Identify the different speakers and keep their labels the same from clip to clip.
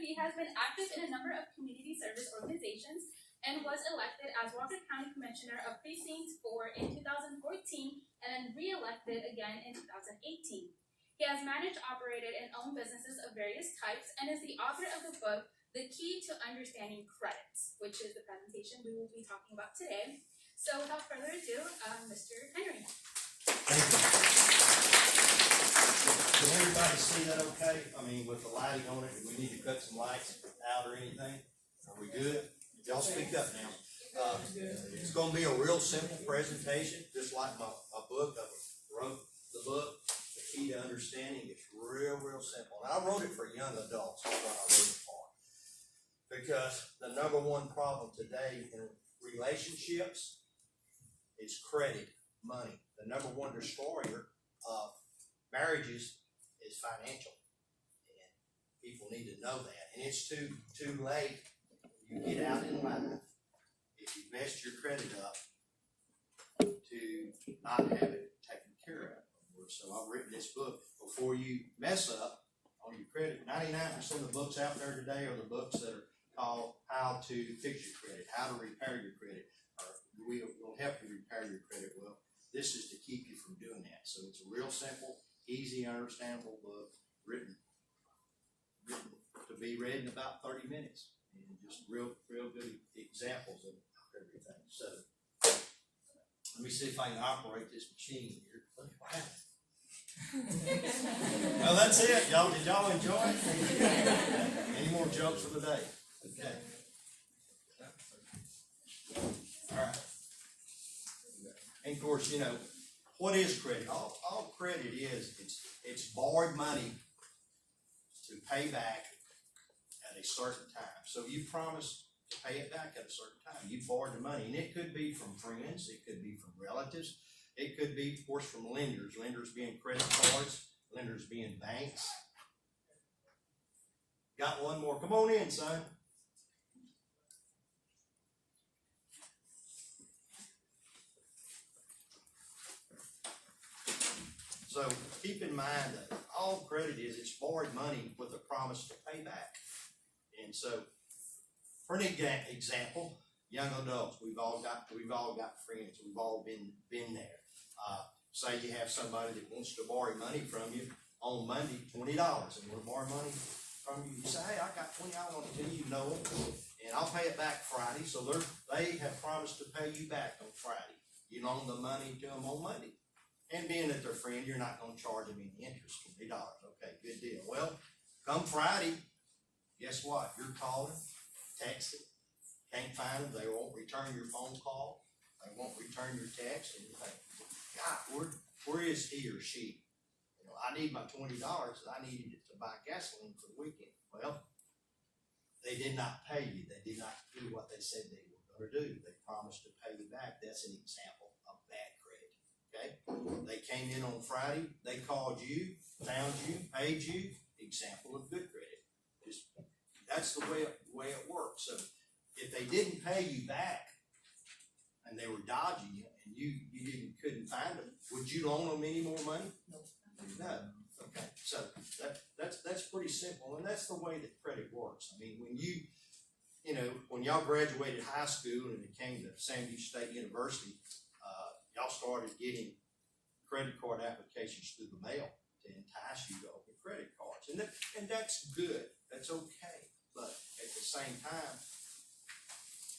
Speaker 1: He has been active in a number of community service organizations and was elected as Walker County Commissioner of Precinct 4 in 2014 and then re-elected again in 2018. He has managed, operated, and owned businesses of various types and is the author of the book, The Key to Understanding Credits, which is the presentation we will be talking about today. So without further ado, Mr. Henry.
Speaker 2: Thank you. Can everybody see that okay? I mean, with the lighting on it, do we need to cut some lights out or anything? Are we good? Y'all speak up now. It's going to be a real simple presentation, just like my book. I wrote the book, The Key to Understanding. It's real simple. And I wrote it for young adults. That's what I wrote it for. Because the number one problem today in relationships is credit, money. The number one destroyer of marriages is financial. And people need to know that. And it's too late. You get out in life, if you messed your credit up, to not have it taken care of. So I've written this book before you mess up on your credit. 99% of the books out there today are the books that are called How to Fix Your Credit, How to Repair Your Credit, or we'll help you repair your credit. Well, this is to keep you from doing that. So it's a real simple, easy, understandable book written to be read in about 30 minutes. And just real good examples of everything. So let me see if I can operate this machine here. Wow. Well, that's it, y'all. Did y'all enjoy it? Any more jokes for the day? Okay. All right. And of course, you know, what is credit? All credit is, it's borrowed money to pay back at a certain time. So you promise to pay it back at a certain time. You borrowed the money, and it could be from friends, it could be from relatives, it could be, of course, from lenders. Lenders being credit cards, lenders being banks. Got one more. Come on in, son. So keep in mind that all credit is, it's borrowed money with a promise to pay back. And so, for an example, young adults, we've all got friends. We've all been there. Say you have somebody that wants to borrow money from you on Monday, $20, and we'll borrow money from you. You say, hey, I got $20 on it to you, know it, and I'll pay it back Friday. So they have promised to pay you back on Friday. You loan the money to them on Monday. And being that they're friend, you're not going to charge them any interest, $20. Okay, good deal. Well, come Friday, guess what? You're calling, texting, can't find them. They won't return your phone call. They won't return your text. And you think, God, where is he or she? You know, I need my $20. I needed it to buy gasoline for the weekend. Well, they did not pay you. They did not do what they said they were going to do. They promised to pay you back. That's an example of bad credit. Okay? They came in on Friday. They called you, found you, paid you. Example of good credit. That's the way it works. So if they didn't pay you back and they were dodging you and you couldn't find them, would you loan them any more money? No. Okay. So that's pretty simple, and that's the way that credit works. I mean, when y'all graduated high school and it came to Sandview State University, y'all started getting credit card applications through the mail to entice you to open credit cards, and that's good. That's okay. But at the same time,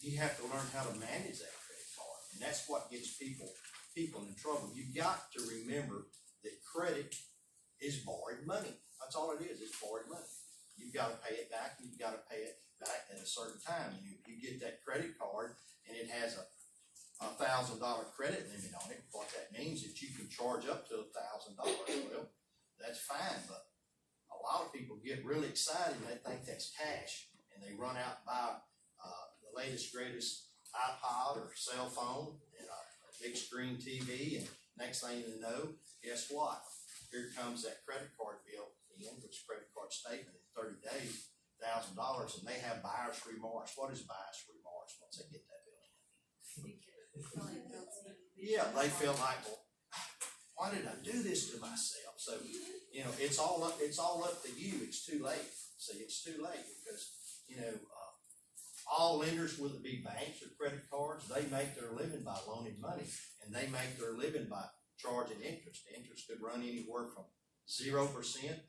Speaker 2: you have to learn how to manage that credit card. And that's what gets people in trouble. You've got to remember that credit is borrowed money. That's all it is. It's borrowed money. You've got to pay it back, and you've got to pay it back at a certain time. You get that credit card, and it has a $1,000 credit limit on it. What that means is you can charge up to $1,000. Well, that's fine, but a lot of people get really excited and they think that's cash, and they run out and buy the latest, greatest iPod or cell phone and a big screen TV, and next thing you know, guess what? Here comes that credit card bill in, which credit card statement in 30 days, $1,000, and they have buyer's remorse. What is buyer's remorse once they get that bill in? Yeah, they feel like, well, why did I do this to myself? So, you know, it's all up to you. It's too late. See, it's too late because, all lenders, whether it be banks or credit cards, they make their living by loaning money, and they make their living by charging interest. The interest could run anywhere from 0%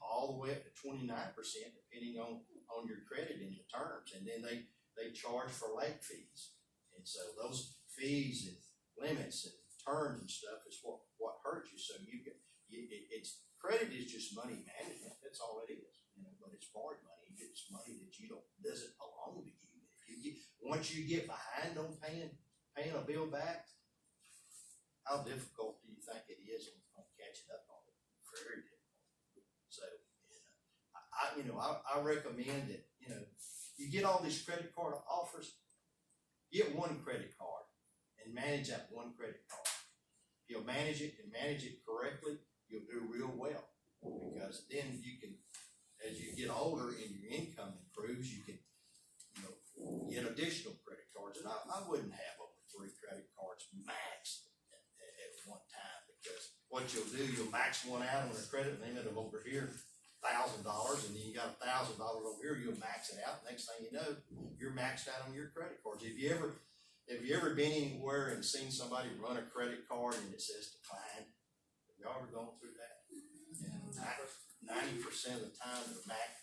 Speaker 2: all the way up to 29%, depending on your credit and your terms. And then they charge for late fees. And so those fees and limits and terms and stuff is what hurts you. So it's credit is just money management. That's all it is. But it's borrowed money. It's money that doesn't belong to you. Once you get behind on paying a bill back, how difficult do you think it is on catching up on it? Very difficult. So, I recommend that, you get all these credit card offers, get one credit card and manage that one credit card. If you'll manage it and manage it correctly, you'll do real well. Because then you can, as you get older and your income improves, you can, get additional credit cards. And I wouldn't have over 3 credit cards maxed at one time, because what you'll do, you'll max one out on a credit limit of over here, $1,000, and then you got $1,000 over here, you'll max it out. Next thing you know, you're maxed out on your credit cards. Have you ever been anywhere and seen somebody run a credit card and it says decline? Have y'all ever gone through that? 90% of the time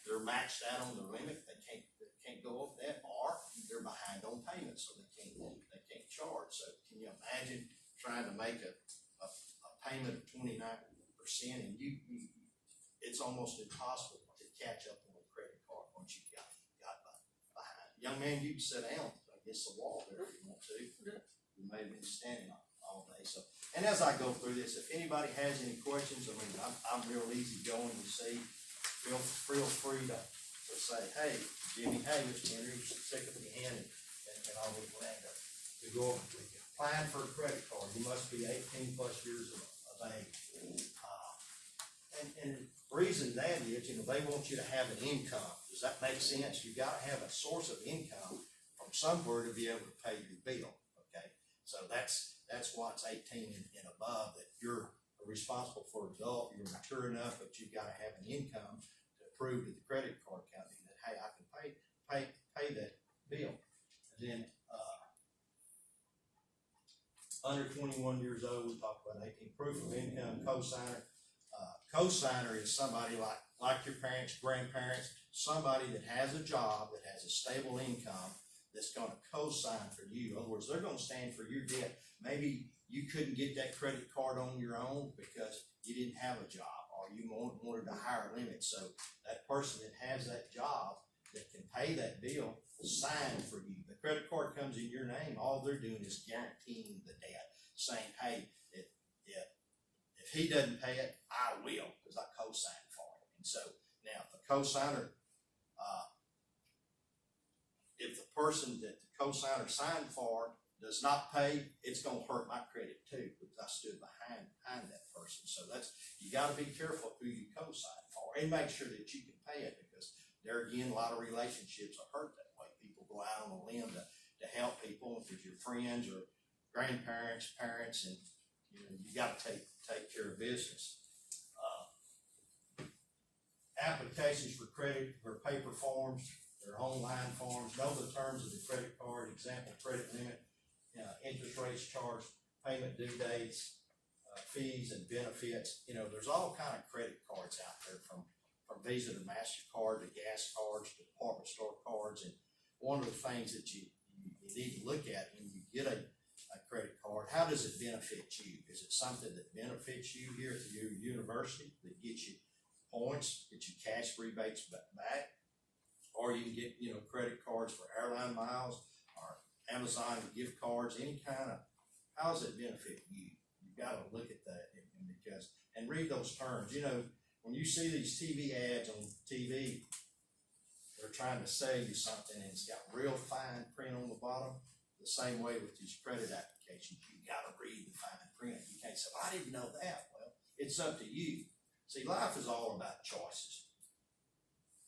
Speaker 2: they're maxed out on the limit. They can't go up that, or they're behind on payments, so they can't charge. So can you imagine trying to make a payment of 29%, and it's almost impossible to catch up on a credit card once you got behind. Young man, you can sit down against the wall there if you want to. You may have been standing all day. So, and as I go through this, if anybody has any questions, I'm real easy going. You see, feel free to say, hey, Jimmy, hey, Mr. Henry, stick up your hand, and I'll be glad to go over with you. Applying for a credit card, you must be 18 plus years of age. And the reason that is, they want you to have an income. Does that make sense? You got to have a source of income from somewhere to be able to pay your bill. Okay, so that's why it's 18 and above, that you're responsible for an adult. You're mature enough, but you've got to have an income to prove to the credit card company that, hey, I can pay that bill. And then under 21 years old, we talked about 18, proof of income, cosigner. Cosigner is somebody like your parents, grandparents, somebody that has a job, that has a stable income, that's going to co-sign for you. In other words, they're going to stand for your debt. Maybe you couldn't get that credit card on your own because you didn't have a job, or you wanted a higher limit. So that person that has that job that can pay that bill sign for you. The credit card comes in your name. All they're doing is guaranteeing the debt, saying, hey, if he doesn't pay it, I will, because I co-sign for him. And so now if the co-signer, if the person that the co-signer signed for does not pay, it's going to hurt my credit too, because I stood behind that person. So you got to be careful who you co-sign for, and make sure that you can pay it, because there again, a lot of relationships are hurt that way. People go out on a limb to help people, if it's your friends or grandparents, parents, and you got to take care of business. Applications for credit are paper forms, they're online forms. Know the terms of the credit card, example, credit limit, interest rates charged, payment due dates, fees and benefits. There's all kind of credit cards out there, from Visa to MasterCard to gas cards to department store cards. And one of the things that you need to look at when you get a credit card, how does it benefit you? Is it something that benefits you here at your university, that gets you points, gets you cash rebates back? Or you can get, credit cards for airline miles or Amazon gift cards, any kind of, how does it benefit you? You've got to look at that and read those terms. When you see these TV ads on TV, they're trying to sell you something and it's got real fine print on the bottom. The same way with these credit applications, you got to read the fine print. You can't say, well, I didn't know that. Well, it's up to you. See, life is all about choices.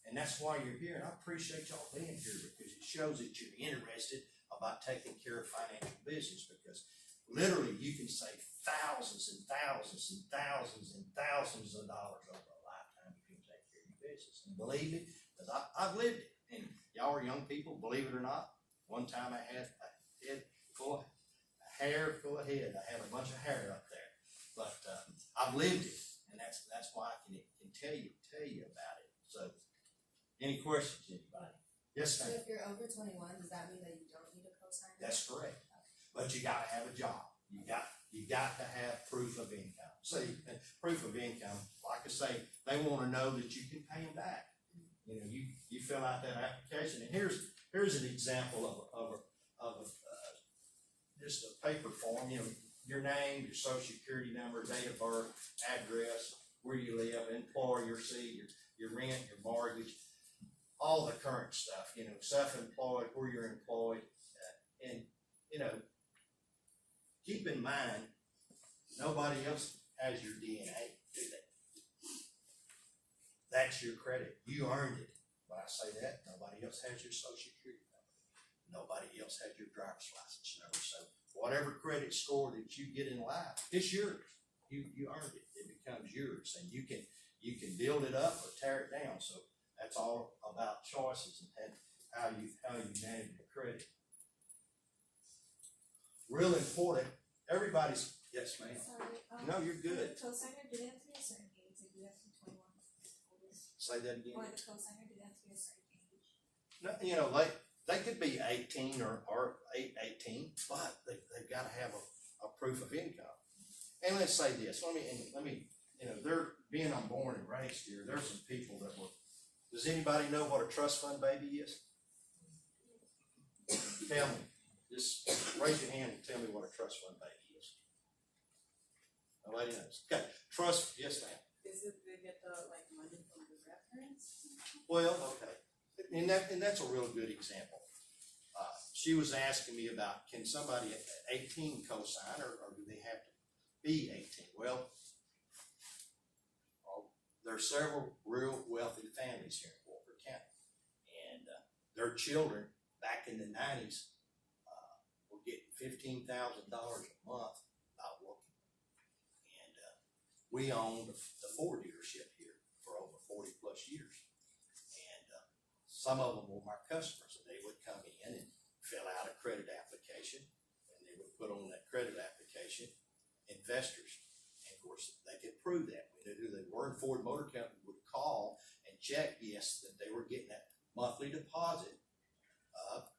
Speaker 2: And that's why you're here. And I appreciate y'all being here, because it shows that you're interested about taking care of financial business, because literally you can save thousands and thousands and thousands and thousands of dollars over a lifetime if you take care of your business. And believe me, the because I've lived it. And y'all are young people, believe it or not. One time I had a head full of hair full of head. I had a bunch of hair up there. But I've lived it, and that's why I can tell you about it. So, any questions, anybody? Yes, ma'am.
Speaker 3: So if you're over 21, does that mean that you don't need a cosigner?
Speaker 2: That's correct. But you gotta have a job. You got to have proof of income. See, proof of income, like I say, they wanna know that you can pay them back. You know, you fill out that application, and here's an example of just a paper form, you know, your name, your social security number, date of birth, address, where you live, employer, see, your rent, your mortgage, all the current stuff, you know, self-employed, where you're employed, and, you know, keep in mind, nobody else has your DNA, do they? That's your credit. You earned it. When I say that, nobody else has your social security number. Nobody else has your driver's license number. So whatever credit score that you get in life, it's yours. You earned it. It becomes yours, and you can build it up or tear it down. So that's all about choices and how you manage your credit. Real important. Everybody's, yes, ma'am.
Speaker 3: Sorry.
Speaker 2: No, you're good.
Speaker 3: For the cosigner, do they have to be a certain age? Like, do they have to be 21?
Speaker 2: Say that again.
Speaker 3: Or the cosigner, do they have to be a certain age?
Speaker 2: No, you know, they could be 18 or 18, but they've got to have a proof of income. And let's say this. Let me. You know, they're being I'm born and raised here. There's some people that were. Does anybody know what a trust fund baby is? Tell me. Just raise your hand and tell me what a trust fund baby is. Nobody knows. Okay, trust. Yes, ma'am.
Speaker 4: Is it they get the like money from the grandparents?
Speaker 2: Well, okay, and that's a real good example. She was asking me about, can somebody at 18 co-sign, or do they have to be 18? Well, there are several real wealthy families here in Walker County, and their children back in the 90s were getting $15,000 a month by working. And we owned the Ford dealership here for over 40 plus years. And some of them were my customers, and they would come in and fill out a credit application, and they would put on that credit application investors. And of course, they could prove that. We knew who they were, and Ford Motor Company would call and check, yes, that they were getting that monthly deposit of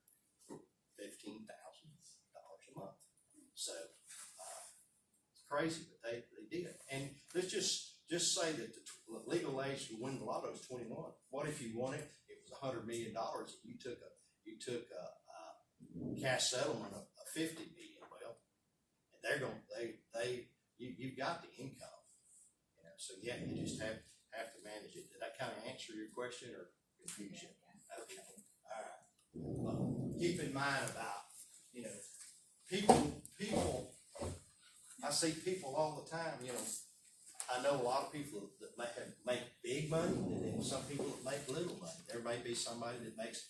Speaker 2: $15,000 a month. So it's crazy, but they did. And let's just say that the legal age to win the lotto is 21. What if you won it? It was $100 million, and you took a cash settlement of $50 million. Well, and you've got the income. You know, so yeah, you just have to manage it. Did that kind of answer your question or confuse you? Okay. All right. Well, keep in mind about, you know, people, I see people all the time, you know, I know a lot of people that make big money, and then some people that make little money. There may be somebody that makes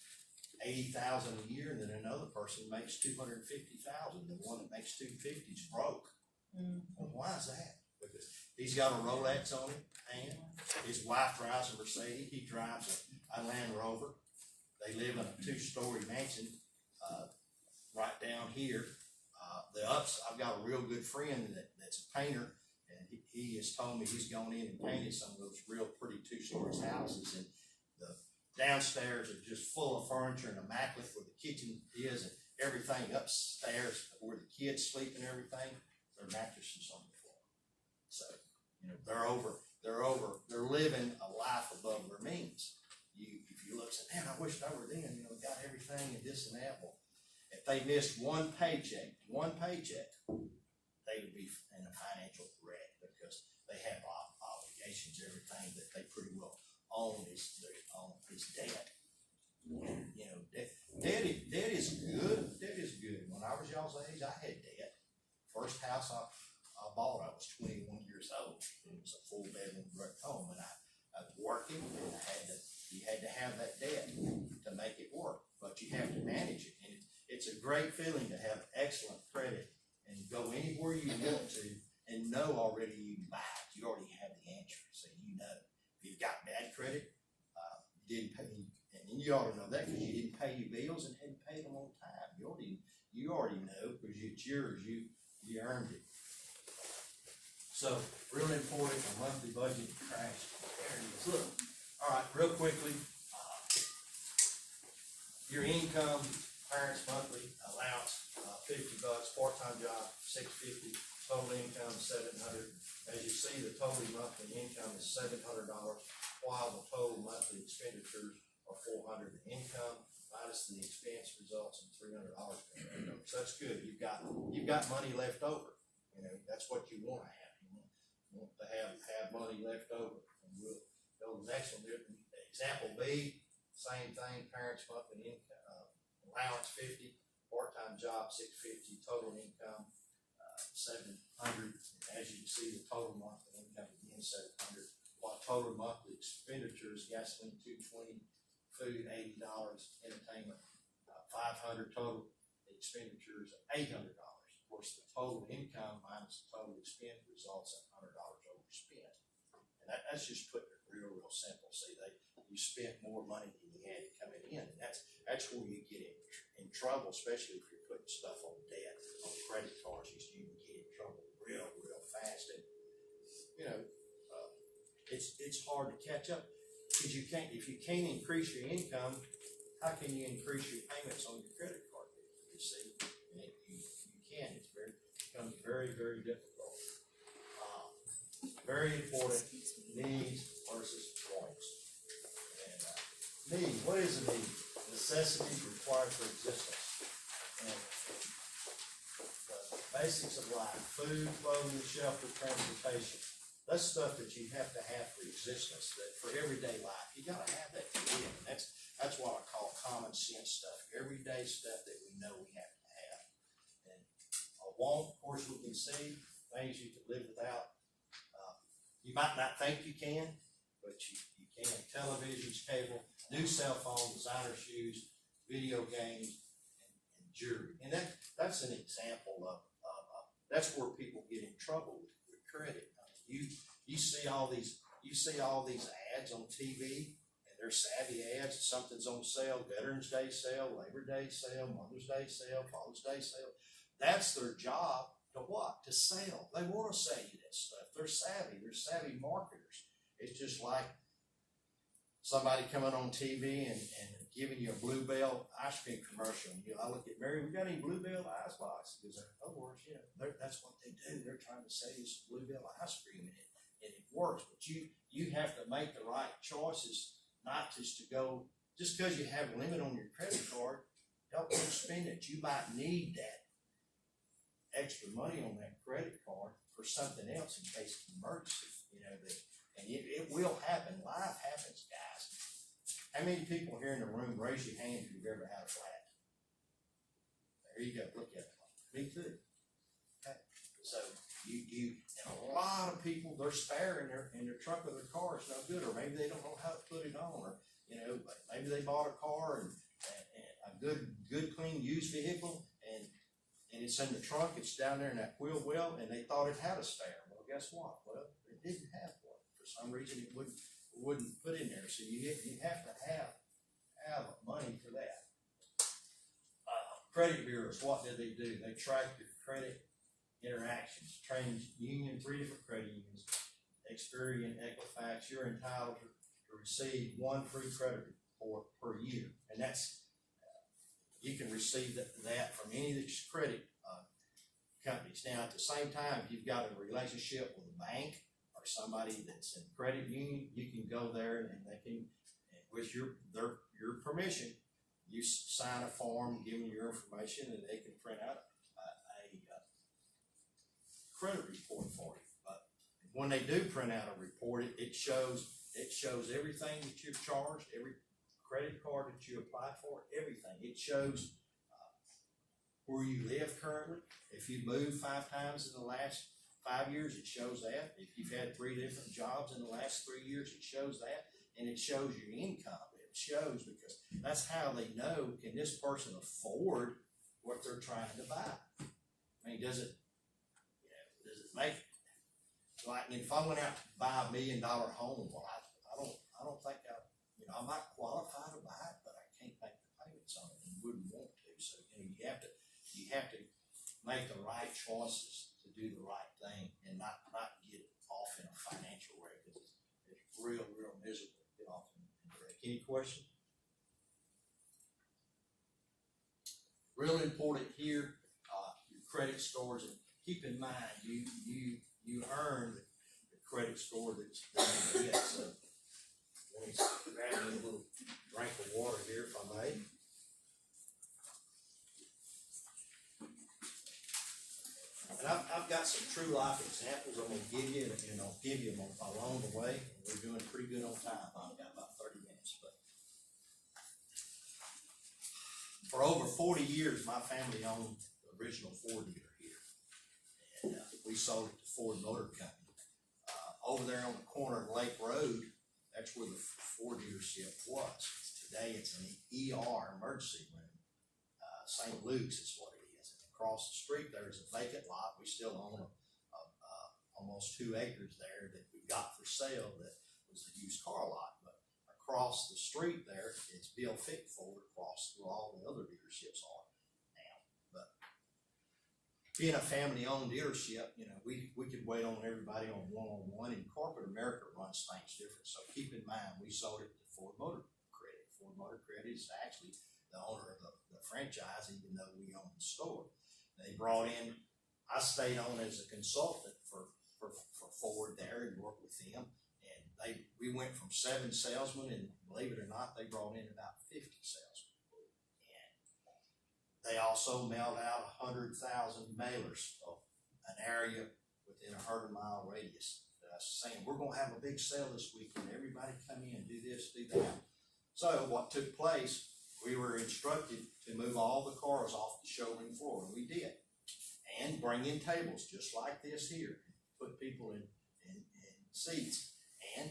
Speaker 2: $80,000 a year, and then another person makes $250,000. The one that makes $250,000 is broke. Well, why is that? Because he's got a Rolex on him, and his wife drives a Mercedes. He drives a Land Rover. They live in a 2-story mansion right down here. I've got a real good friend that's a painter, and he has told me he's gone in and painted some of those real pretty 2-story houses, and the downstairs are just full of furniture and immaculate where the kitchen is, and everything upstairs where the kids sleep and everything, their mattresses on the floor. So, you know, they're living a life above their means. If you look and say, man, I wish I were them, you know, got everything and this and that. Well, if they missed one paycheck, they would be in a financial wreck because they have obligations. Everything that they pretty well own is debt. And, you know, debt is good. Debt is good. When I was y'all's age, I had debt. First house I bought, I was 21 years old. It was a 4-bedroom brick home, and I was working, and you had to have that debt to make it work, but you have to manage it. And it's a great feeling to have excellent credit and go anywhere you want to and know already you buy it. You already have the answer, so you know. If you've got bad credit, didn't pay, and you ought to know that because you didn't pay your bills and hadn't paid them on time. You already know because it's yours, you earned it. So, real important, a monthly budget crash. There it is. Look, all right, real quickly, your income, parents' monthly allowance, $50, part-time job, $650, total income, $700. As you see, the total monthly income is $700, while the total monthly expenditures are $400. The income minus the expense results in $300. So that's good. You've got money left over. You know, that's what you want to have. You want to have money left over. And we'll go to the next one. Example B, same thing. Parents' monthly income allowance 50, part-time job 650, total income 700. As you can see, the total monthly income again 700. While total monthly expenditures, gasoline $220, food $80, entertainment $500, total expenditures $800. Of course, the total income minus the total expense results in $100 overspent. And that's just putting it real simple. See, you spent more money than you had coming in, and that's where you get in trouble, especially if you're putting stuff on debt, on credit cards. You can get in trouble real fast, and you know it's hard to catch up because if you can't increase your income, how can you increase your payments on your credit card? You see, and you can. It becomes very difficult. Very important. Needs versus wants. And need. What is a need? Necessities required for existence. And the basics of life: food, clothing, shelter, transportation. That's stuff that you have to have for existence, that for everyday life. You gotta have that to live. And that's what I call common sense stuff. Everyday stuff that we know we have to have. And a want, of course, we can see things you can live without. You might not think you can, but you can. Televisions, cable, new cell phone, designer shoes, video games, and jewelry. And that's an example of that's where people get in trouble with credit. You see all these ads on TV, and they're savvy ads. Something's on sale: Veterans Day sale, Labor Day sale, Mother's Day sale, Father's Day sale. That's their job. To what? To sell. They want to sell you that stuff. They're savvy marketers. It's just like somebody coming on TV and giving you a Bluebell ice cream commercial. I look at Mary, we got any Bluebell ice box? Because of course, that's what they do. They're trying to sell you some Bluebell ice cream, and it works. But you have to make the right choices, not just to go, just because you have a limit on your credit card, don't go spend it. You might need that extra money on that credit card for something else in case of emergency. And it will happen. Life happens, guys. How many people here in the room, raise your hand if you've ever had a flat? There you go. Look at it. Me too. Okay. So and a lot of people, they're spare in their trunk of their car. It's no good, or maybe they don't know how to put it on, or maybe they bought a car and a good clean used vehicle, and it's in the trunk, it's down there in that wheel well, and they thought it had a spare. Well, guess what? Well, it didn't have one. For some reason, it wouldn't put in there. So you have to have money for that. Credit bureaus, what do? They track your credit interactions. TransUnion, 3 different credit unions, Experian, Equifax. You're entitled to receive 1 free credit report per year, and that's you can receive that from any of these credit companies. Now, at the same time, if you've got a relationship with a bank or somebody that's in credit union, you can go there and they can, with your permission, you sign a form, give them your information, and they can print out a credit report for you. But when they do print out a report, it shows everything that you've charged, every credit card that you applied for, everything. It shows where you live currently. If you moved 5 times in the last 5 years, it shows that. If you've had 3 different jobs in the last 3 years, it shows that. And it shows your income. It shows, because that's how they know, can this person afford what they're trying to buy? I mean, does it make, like, if I went out to buy $1 million home, well, I don't think you know, I might qualify to buy it, but I can't make the payments on it and wouldn't want to. So, you know, you have to make the right choices to do the right thing and not get off in a financial wreck, because it's real miserable to get off in a wreck. Any questions? Real important here, your credit scores, and keep in mind, you earn the credit score that's you get. So let me grab me a little drink of water here if I may. And I've got some true life examples I'm gonna give you, and I'll give you them along the way. We're doing pretty good on time. I've got about 30 minutes, but for over 40 years, my family owned the original Ford dealer here, and we sold it to Ford Motor Company. Over there on the corner of Lake Road, that's where the Ford dealership was. Today, it's an ER, emergency room. St. Luke's is what it is. And across the street, there's a vacant lot. We still own almost 2 acres there that we got for sale that was the used car lot. But across the street there, it's Bill Fick Ford across where all the other dealerships are now. But being a family-owned dealership, you know, we could wait on everybody on one-on-one, and corporate America runs things different. So keep in mind, we sold it to Ford Motor Credit. Ford Motor Credit is actually the owner of the franchise, even though we own the store. They brought in, I stayed on as a consultant for Ford there and worked with them. And we went from 7 salesmen, and believe it or not, they brought in about 50 salesmen. And they also mailed out 100,000 mailers of an area within a 100-mile radius. Saying, we're going to have a big sale this weekend. Everybody come in, do this, do that. So what took place, we were instructed to move all the cars off the showroom floor, and we did. And bring in tables just like this here. Put people in seats. And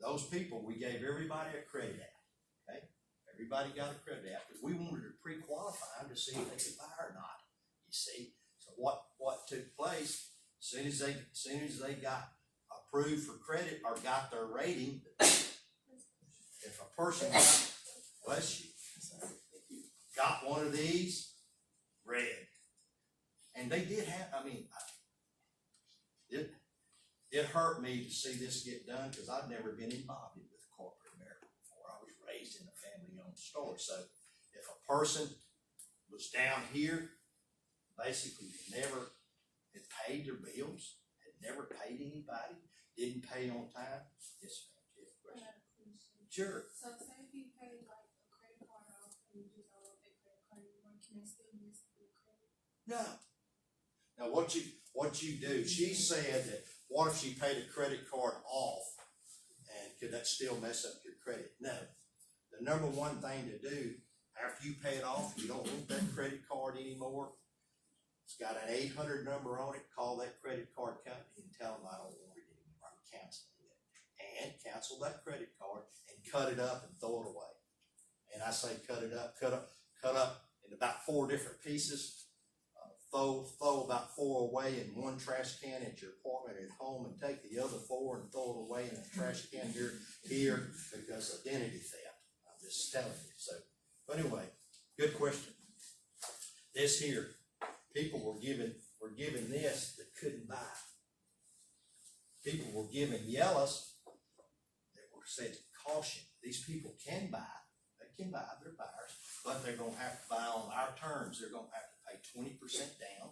Speaker 2: those people, we gave everybody a credit app. Okay? Everybody got a credit app because we wanted to pre-qualify them to see if they could buy or not. You see? So what took place, as soon as they got approved for credit or got their rating, if a person got, bless you, got one of these, red. And they did have, I mean, it hurt me to see this get done because I'd never been involved with corporate America before. I was raised in a family-owned store. So if a person was down here, basically never had paid their bills, had never paid anybody, didn't pay on time. Yes, ma'am. Yes, question. Sure.
Speaker 4: So say if you paid like a credit card off and you just don't want that credit card anymore, can they still use the credit?
Speaker 2: No. Now what you do, she said that what if she paid a credit card off, and could that still mess up your credit? No. The number one thing to do after you pay it off, you don't want that credit card anymore. It's got an 800 number on it. Call that credit card company and tell them I don't want it anymore. I'm canceling it. And cancel that credit card and cut it up and throw it away. And I say cut up in about 4 different pieces. Throw about 4 away in one trash can at your apartment at home, and take the other 4 and throw it away in a trash can here because identity theft. I'm just telling you. So, but anyway, good question. This here, people were given this that couldn't buy. People were given yellows that were said caution. These people can buy. They can buy. They're buyers, but they're going to have to buy on our terms. They're going to have to pay 20% down,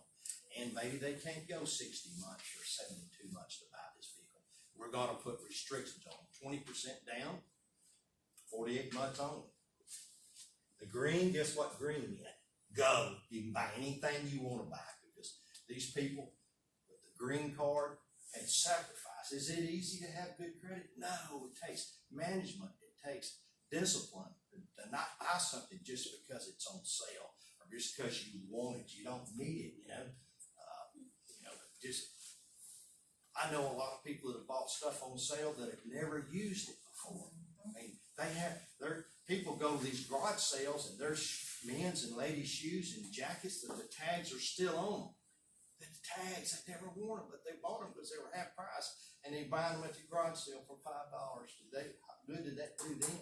Speaker 2: and maybe they can't go 60 months or 72 months to buy this vehicle. We're going to put restrictions on them. 20% down, 48 months only. The green, guess what green meant? Go. You can buy anything you want to buy, because these people with the green card had sacrifice. Is it easy to have good credit? No, it takes management. It takes discipline to not buy something just because it's on sale. Just because you want it, you don't need it, you know. I know a lot of people that have bought stuff on sale that have never used it before. I mean, people go to these garage sales, and there's men's and ladies' shoes and jackets that the tags are still on them. The tags, they never worn them, but they bought them because they were half price, and they buy them at the garage sale for $5 today. good did that do them?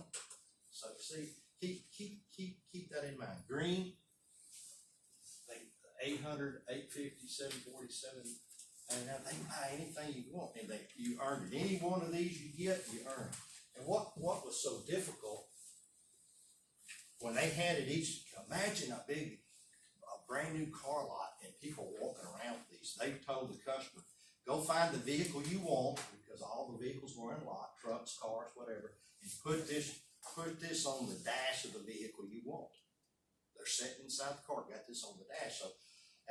Speaker 2: So see, keep that in mind. Green, they 800, 850, 747, and now they can buy anything you want, and you earned it. Any one of these you get, you earn. And what was so difficult when they handed each? Imagine a brand new car lot and people walking around with these. They told the customer, go find the vehicle you want, because all the vehicles were in lot, trucks, cars, whatever, and put this on the dash of the vehicle you want. They're sitting inside the car, got this on the dash. So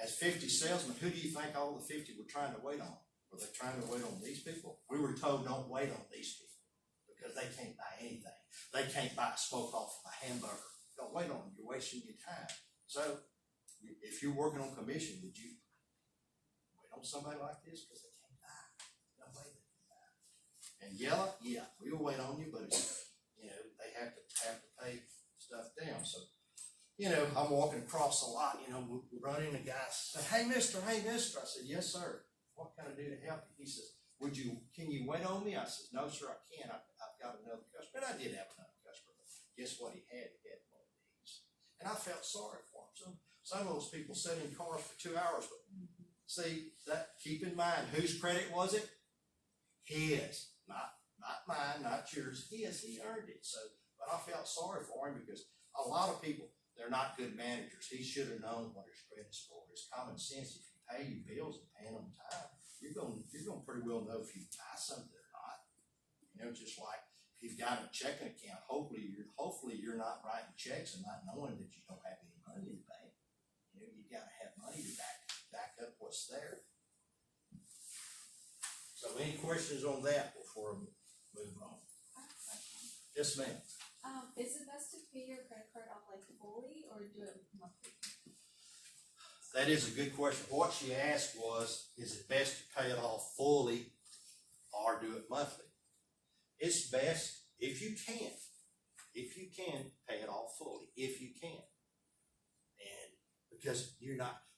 Speaker 2: as 50 salesmen, who do you think all the 50 were trying to wait on? Were they trying to wait on these people? We were told don't wait on these people because they can't buy anything. They can't buy a smoke off of a hamburger. Don't wait on them, you're wasting your time. So if you're working on commission, would you wait on somebody like this? Because they can't buy. No way they can buy. And yellow, yeah, we'll wait on you, but it's, they have to pay stuff down. So, I'm walking across the lot, we run in, the guy said, hey mister. I said, yes sir. What can I do to help you? He says, can you wait on me? I said, no sir, I can't. I've got another customer. And I did have another customer, but guess what he had? He had one of these. And I felt sorry for him. Some of those people sat in cars for 2 hours, but see, keep in mind, whose credit was it? His, not mine, not yours. His, he earned it. So, but I felt sorry for him because a lot of people, they're not good managers. He should have known what his credit score is. Common sense, if you pay your bills and pay them on time, you're gonna pretty well know if you buy something or not. Just like if you've got a checking account, hopefully you're not writing checks and not knowing that you don't have any money in the bank. You gotta have money to back up what's there. So any questions on that before we move on?
Speaker 3: I have a question.
Speaker 2: Yes, ma'am.
Speaker 3: Is it best to pay your credit card off like fully or do it monthly?
Speaker 2: That is a good question. What she asked was, is it best to pay it off fully or do it monthly? It's best if you can. If you can, pay it off fully. If you can. And because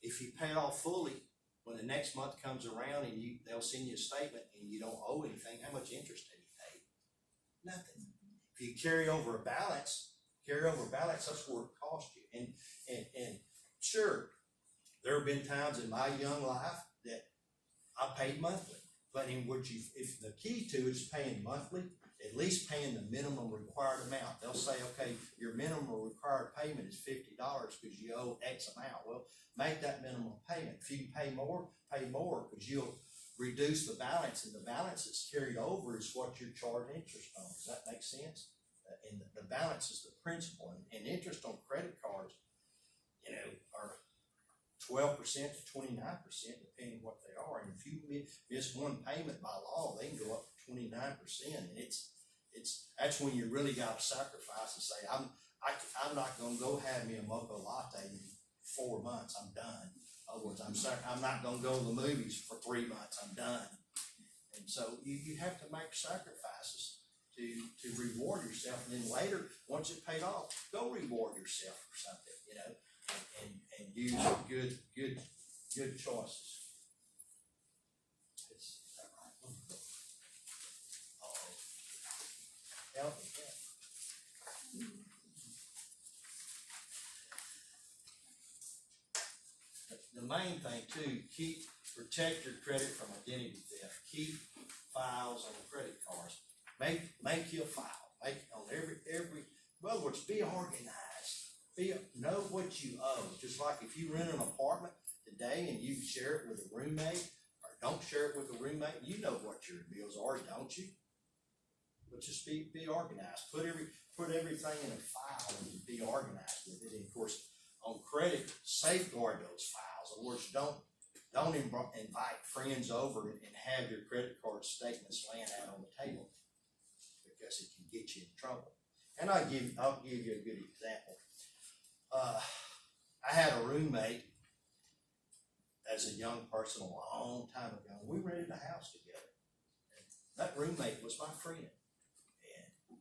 Speaker 2: if you pay it off fully, when the next month comes around and they'll send you a statement and you don't owe anything, how much interest have you paid? Nothing. If you carry over a balance, that's where it costs you. And sure, there have been times in my young life that I paid monthly. But if the key to it is paying monthly, at least paying the minimum required amount. They'll say, okay, your minimum required payment is $50 because you owe X amount. Well, make that minimum payment. If you can pay more because you'll reduce the balance, and the balance that's carried over is what you're charging interest on. Does that make sense? And the balance is the principal, and interest on credit cards, are 12% to 29%, depending what they are. And if you miss one payment by law, they can go up to 29%. And that's when you really got to sacrifice and say, I'm not going to go have me a mocha latte in 4 months. I'm done. In other words, I'm not going to go to the movies for 3 months. I'm done. And so you have to make sacrifices to reward yourself. And then later, once it's paid off, go reward yourself for something, and use good choices. Is that right? Help me. The main thing too, protect your credit from identity theft. Keep files on credit cards. Make your file. Make on every. In other words, be organized. Know what you owe. Just like if you rent an apartment today and you share it with a roommate, or don't share it with a roommate, you know what your bills are, don't you? But just be organized. Put everything in a file and be organized with it. And of course, on credit, safeguard those files. In other words, don't invite friends over and have your credit card statements laying out on the table, because it can get you in trouble. And I'll give you a good example. I had a roommate as a young person a long time ago. We rented a house together. And that roommate was my friend. And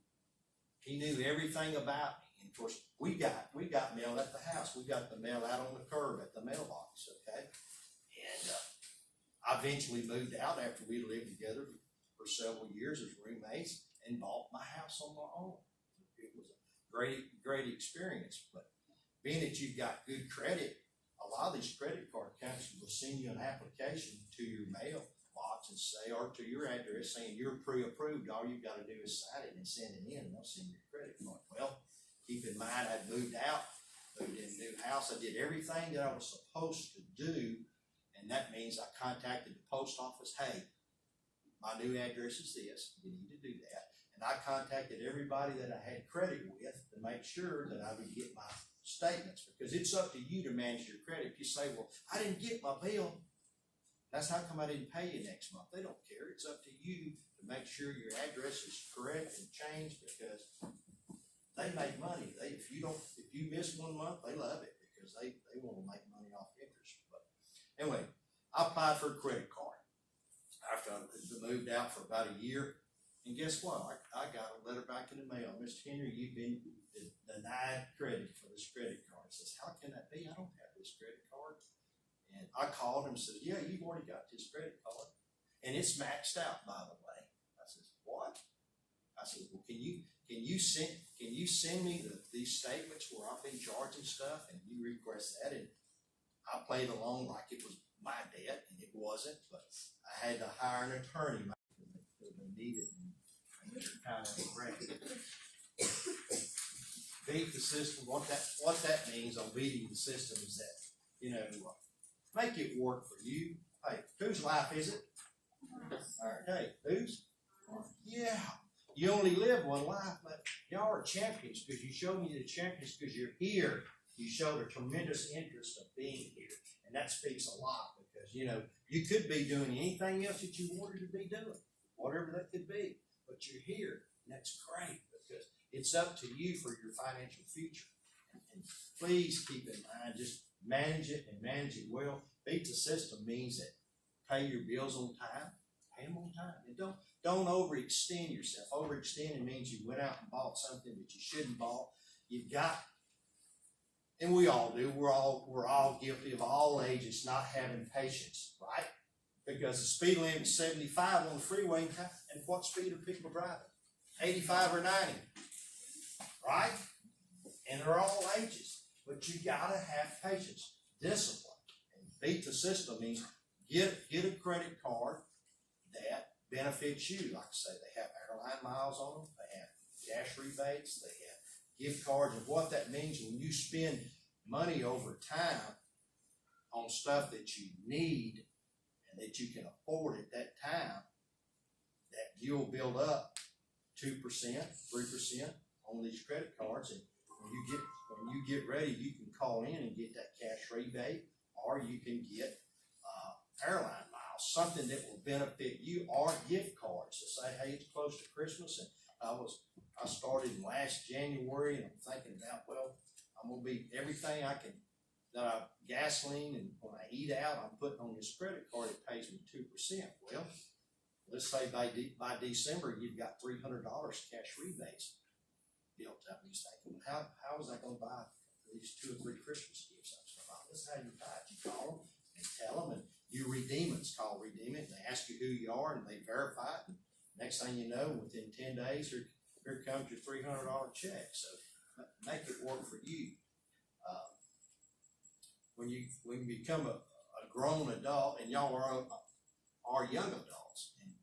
Speaker 2: he knew everything about me. And of course, we got mail at the house. We got the mail out on the curb at the mailbox, okay? And I eventually moved out after we lived together for several years as roommates. and bought my house on my own. It was a great experience. But being that you've got good credit, a lot of these credit card companies will send you an application to your mail box and say, or to your address saying you're pre-approved. All you've got to do is sign it and send it in, and they'll send you a credit card. Well, keep in mind, I'd moved out, moved in a new house. I did everything that I was supposed to do, and that means I contacted the post office. Hey, my new address is this. You need to do that. And I contacted everybody that I had credit with to make sure that I would get my statements, because it's up to you to manage your credit. If you say, well, I didn't get my bill, that's how come I didn't pay you next month. They don't care. It's up to you to make sure your address is correct and changed, because they make money. If you miss 1 month, they love it, because they want to make money off interest. But anyway, I applied for a credit card after I moved out for about a year. And guess what? I got a letter back in the mail. Mr. Henry, you've been denied credit for this credit card. I says, how can that be? I don't have this credit card. And I called him and said, yeah, you've already got this credit card. And it's maxed out, by the way. I says, what? I said, well, can you send me these statements where I've been charging stuff, and you request that? And I played along like it was my debt, and it wasn't, but I had to hire an attorney because they needed me. Kind of beat the system. What that means on beating the system is that, make it work for you. Hey, whose life is it? All right, hey, whose? Yeah. You only live one life, but y'all are champions because you showed me the champions because you're here. You showed a tremendous interest of being here. And that speaks a lot because, you could be doing anything else that you wanted to be doing, whatever that could be. But you're here, and that's great because it's up to you for your financial future. And please keep in mind, just manage it and manage it well. Beat the system means that pay your bills on time, pay them on time. And don't overextend yourself. Overextending means you went out and bought something that you shouldn't bought. You've got, and we all do, we're all guilty of all ages not having patience, right? Because the speed limit is 75 on the freeway, and what speed are people driving? 85 or 90, right? And they're all ages, but you gotta have patience, discipline, and beat the system means get a credit card that benefits you. Like I say, they have airline miles on them, they have cash rebates, they have gift cards, and what that means when you spend money over time on stuff that you need and that you can afford at that time, that you'll build up 2%, 3% on these credit cards. And when you get ready, you can call in and get that cash rebate, or you can get airline miles, something that will benefit you, or gift cards to say, hey, it's close to Christmas, and I started in last January, and I'm thinking about, well, I'm gonna be everything I can, gasoline, and when I eat out, I'm putting on this credit card that pays me 2%. Well, let's say by December you've got $300 cash rebates built up. And you're thinking, how is I going to buy these 2 or 3 Christmas gifts? This is how you buy it. You call them and tell them, and you redeem it. It's called redeem it. And they ask you who you are, and they verify it. And next thing you know, within 10 days, here comes your $300 check. So make it work for you. When you become a grown adult, and y'all are young adults, and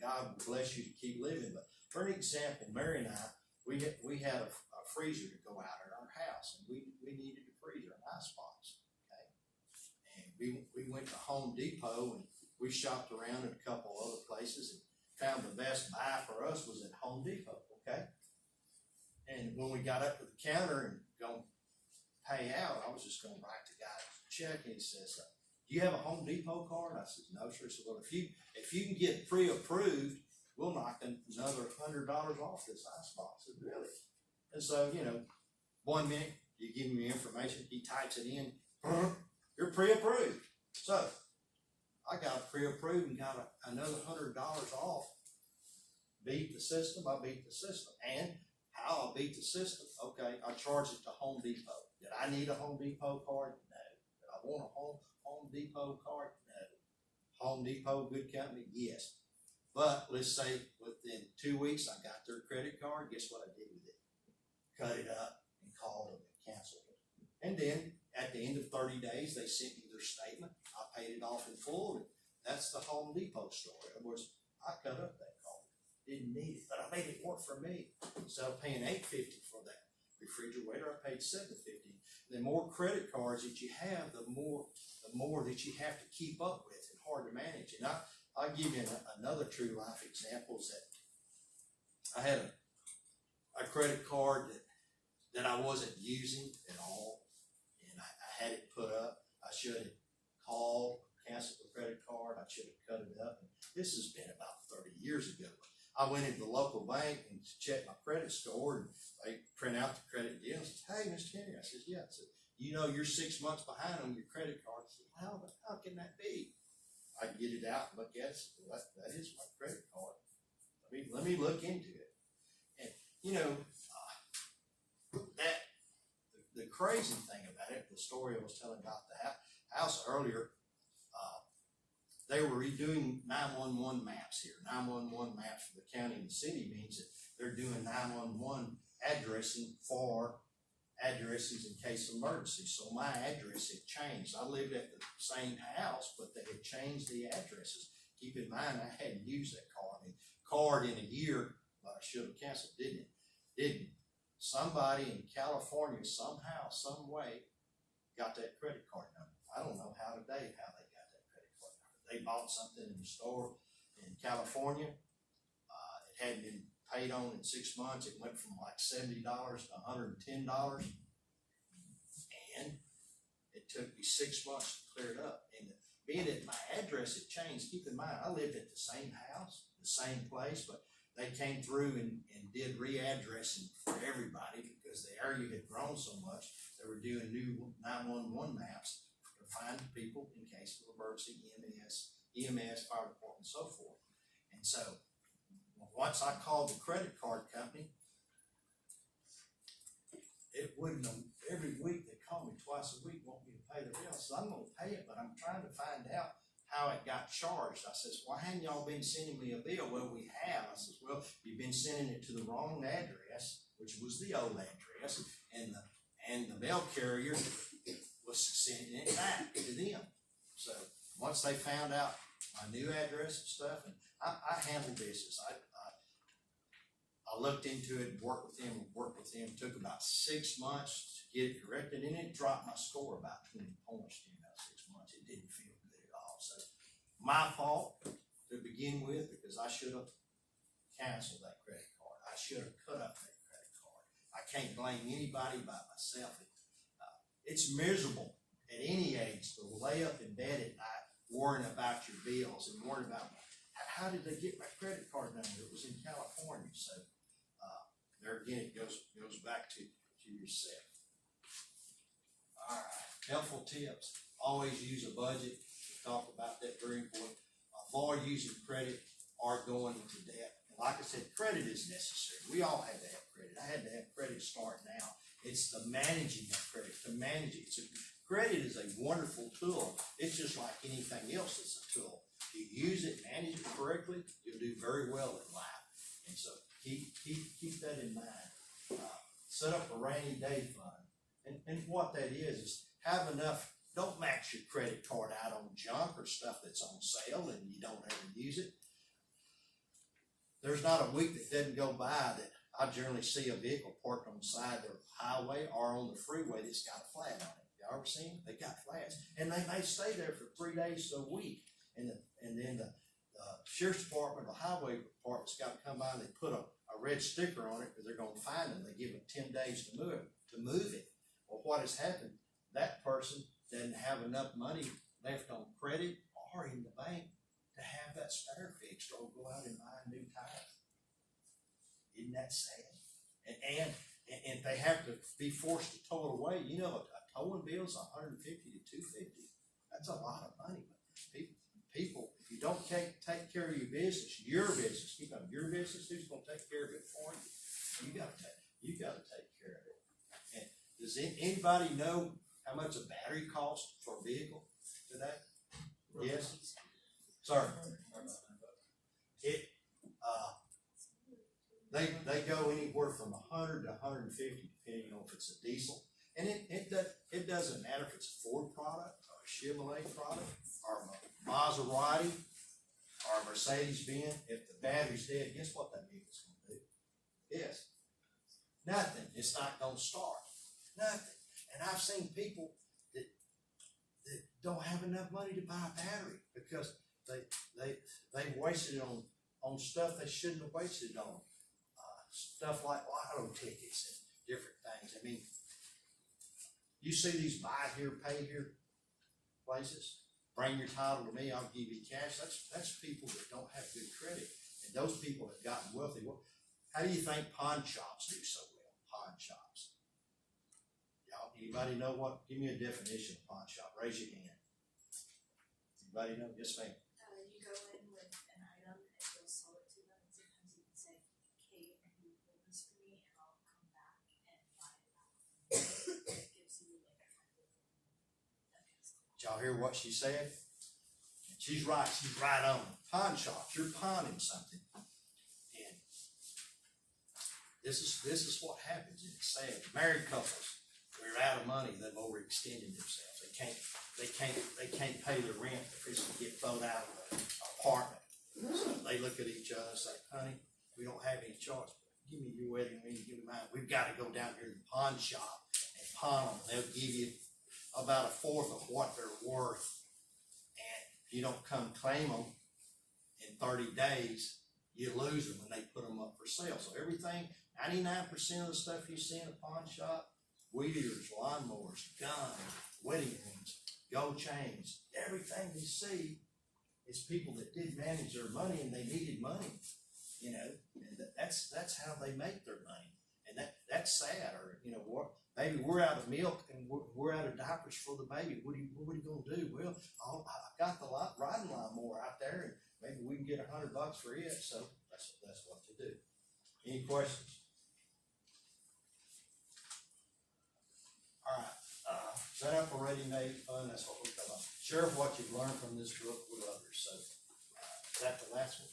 Speaker 2: God will bless you to keep living. But for an example, Mary and I, we had a freezer to go out at our house, and we needed a freezer, an icebox. Okay, and we went to Home Depot, and we shopped around at a couple other places and found the best buy for us was at Home Depot. Okay, and when we got up to the counter and going to pay out, I was just going to write the guy a check, and he says, do you have a Home Depot card? I said, no, sir. He said, well, if you can get pre-approved, we'll knock another $100 off this icebox. I said, really? And so, 1 minute, you give him your information, he types it in, you're pre-approved. So, I got pre-approved and got another $100 off. Beat the system, I beat the system. And how I beat the system? Okay, I charged it to Home Depot. Did I need a Home Depot card? No. Did I want a Home Depot card? No. Home Depot, good company? Yes. But let's say within 2 weeks, I got their credit card, guess what I did with it? Cut it up and called them and canceled it. And then at the end of 30 days, they sent me their statement. I paid it off in full. And that's the Home Depot story. In other words, I cut up that card. Didn't need it, but I made it work for me. Instead of paying $8.50 for that refrigerator, I paid $7.50. The more credit cards that you have, the more that you have to keep up with and hard to manage. And I'll give you another true life example is that I had a credit card that I wasn't using at all, and I had it put up. I should have called, canceled the credit card. I should have cut it up. And this has been about 30 years ago. I went into the local bank and checked my credit score, and they print out the credit deal and says, "Hey, Mr. Henry." I said, "Yeah." I said, "You know you're 6 months behind on your credit card." I said, how can that be? I get it out and look at it. Well, that is my credit card. Let me look into it. And you know, the crazy thing about it, the story I was telling about the house earlier, they were redoing 911 maps here. 911 maps for the county and the city means that they're doing 911 addressing for addresses in case of emergency. So my address had changed. I lived at the same house, but they had changed the addresses. Keep in mind, I hadn't used that card in a year, but I should have canceled, didn't. Somebody in California somehow, some way, got that credit card number. I don't know how they got that credit card number. They bought something in the store in California. It hadn't been paid on in 6 months. It went from like $70 to $110. And it took me 6 months to clear it up. And being that my address had changed, keep in mind, I lived at the same house, the same place, but they came through and did readdressing for everybody because the area had grown so much. They were doing new 911 maps to find people in case of emergency, EMS, fire department, and so forth. And so once I called the credit card company, it wouldn't have, every week they call me twice a week, want me to pay the bill. So I'm going to pay it, but I'm trying to find out how it got charged. I says, "Why hadn't y'all been sending me a bill?" "Well, we have." I says, "Well, you've been sending it to the wrong address," which was the old address, and the mail carrier was sending it back to them. So once they found out my new address and stuff, and I handled business. I looked into it and worked with them. It took about 6 months to get it corrected, and it dropped my score about 20 points in about 6 months. It didn't feel good at all. So my fault to begin with, because I should have canceled that credit card. I should have cut up that credit card. I can't blame anybody but myself. It's miserable at any age to lay up in bed at night worrying about your bills and worrying about how did they get my credit card number? It was in California. So there again, it goes back to yourself. All right, helpful tips. Always use a budget. We talk about that, very important. Avoid using credit or going into debt. And like I said, credit is necessary. We all had to have credit. I had to have credit start now. It's the managing of credit, to manage it. Credit is a wonderful tool. It's just like anything else. It's a tool. If you use it, manage it correctly, you'll do very well in life. And so keep that in mind. Set up a rainy day fund. And what that is have enough. Don't max your credit card out on junk or stuff that's on sale and you don't ever use it. There's not a week that doesn't go by that I generally see a vehicle parked on the side of the highway or on the freeway that's got a flat on it. Y'all ever seen them? They got flats. And they may stay there for 3 days to a week. And then the sheriff's department or highway department's got to come by and they put a red sticker on it because they're going to find them. They give them 10 days to move it. Well, what has happened? That person doesn't have enough money left on credit or in the bank to have that spare fixed or go out and buy a new tire. Isn't that sad? And they have to be forced to tow it away. You know, a towing bill is $150 to $250. That's a lot of money. But people, if you don't take care of your business, keep up your business, who's going to take care of it for you? You got to take care of it. And does anybody know how much a battery costs for a vehicle today? Yes? Sorry. It, they go anywhere from 100 to 150, depending on if it's a diesel. And it doesn't matter if it's a Ford product, or a Chevrolet product, or a Maserati, or a Mercedes-Benz. If the battery's dead, guess what that vehicle's gonna do? Yes. Nothing. It's not gonna start. Nothing. And I've seen people that don't have enough money to buy a battery because they wasted it on stuff they shouldn't have wasted it on. Stuff like lotto tickets and different things. I mean, you see these buy here, pay here places. Bring your title to me, I'll give you cash. That's people that don't have good credit. And those people have gotten wealthy. Well, how do you think pawn shops do so well? Pawn shops. Y'all, anybody know what? Give me a definition of pawn shop. Raise your hand. Anybody know? Yes, ma'am.
Speaker 3: You go in with an item and you'll sell it to them, and sometimes you can say, "Hey, can you hold this for me, and I'll come back and buy it back." It gives you like a kind of
Speaker 2: Did y'all hear what she said? She's right. She's right on. Pawn shops. You're pawning something. And this is what happens. It's sad. Married couples, they're out of money. They've overextended themselves. They can't pay their rent because they get thrown out of the apartment. So they look at each other and say, "Honey, we don't have any choice. Give me your wedding ring, give me mine. We've got to go down here to the pawn shop and pawn them. They'll give you about a fourth of what they're worth. And if you don't come claim them in 30 days, you lose them when they put them up for sale." So everything, 99% of the stuff you see in a pawn shop, weed eaters, lawnmowers, guns, wedding rings, gold chains, everything you see is people that did manage their money and they needed money, you know, and that's how they make their money. And that's sad. Or, you know, what, maybe we're out of milk and we're out of diapers for the baby. What are you gonna do? Well, I've got the riding lawnmower out there, and maybe we can get $100 for it. So that's what to do. Any questions? All right. Set up a rating day fund. That's what we're talking about. Share what you've learned from this book with others. So is that the last one?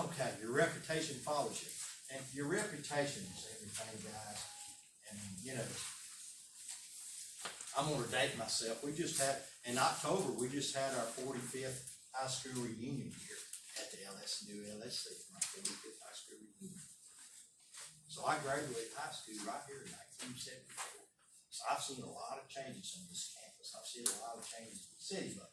Speaker 2: Okay, your reputation follows you. And your reputation is everything, guys. And, you know, I'm going to date myself. We just had, in October, we just had our 45th high school reunion here at the new LSC, my 45th high school reunion. So I graduated high school right here in 1974. So I've seen a lot of changes on this campus. I've seen a lot of changes in the city, but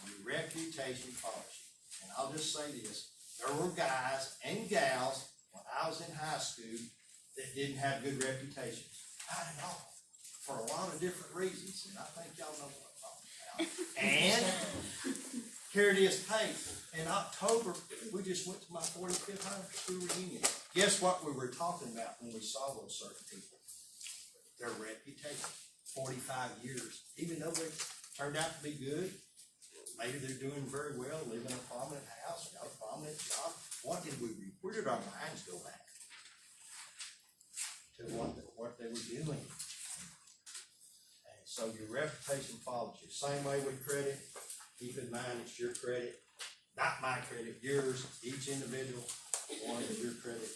Speaker 2: your reputation follows you. And I'll just say this, there were guys and gals when I was in high school that didn't have good reputations. Not at all. For a lot of different reasons, and I think y'all know what I'm talking about. And here it is, hey, in October, we just went to my 45th high school reunion. Guess what we were talking about when we saw those certain people? Their reputation. 45 years. Even though they turned out to be good, maybe they're doing very well, live in a prominent house, got a prominent job. What did we read? Where did our minds go back? To what they were doing. And so your reputation follows you. Same way with credit. Keep in mind it's your credit, not my credit, yours. Each individual one is your credit.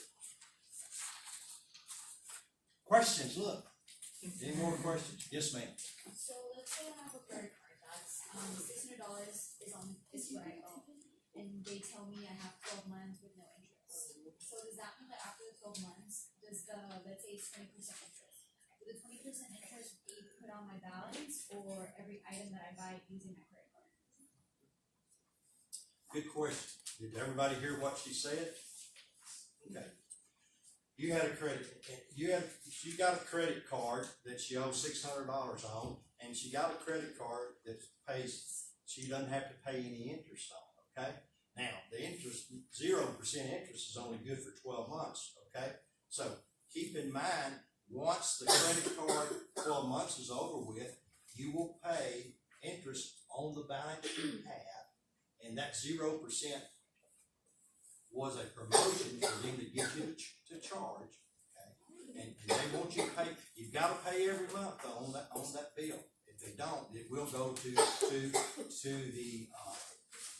Speaker 2: Questions? Look. Any more questions? Yes, ma'am.
Speaker 3: So let's say I have a credit card that's $600 is what I owe, and they tell me I have 12 months with no interest. So does that mean that after the 12 months, does let's say it's 20% interest, will the 20% interest be put on my balance or every item that I buy using my credit card?
Speaker 2: Good question. Did everybody hear what she said? Okay. You got a credit card that she owes $600 on, and she got a credit card that she doesn't have to pay any interest on, okay? Now, the interest, 0% interest is only good for 12 months, okay? So keep in mind, once the credit card 12 months is over with, you will pay interest on the balance you have, and that 0% was a promotion for them to get you to charge, okay? And they want you to pay. You've got to pay every month on that bill. If they don't, it will go to the,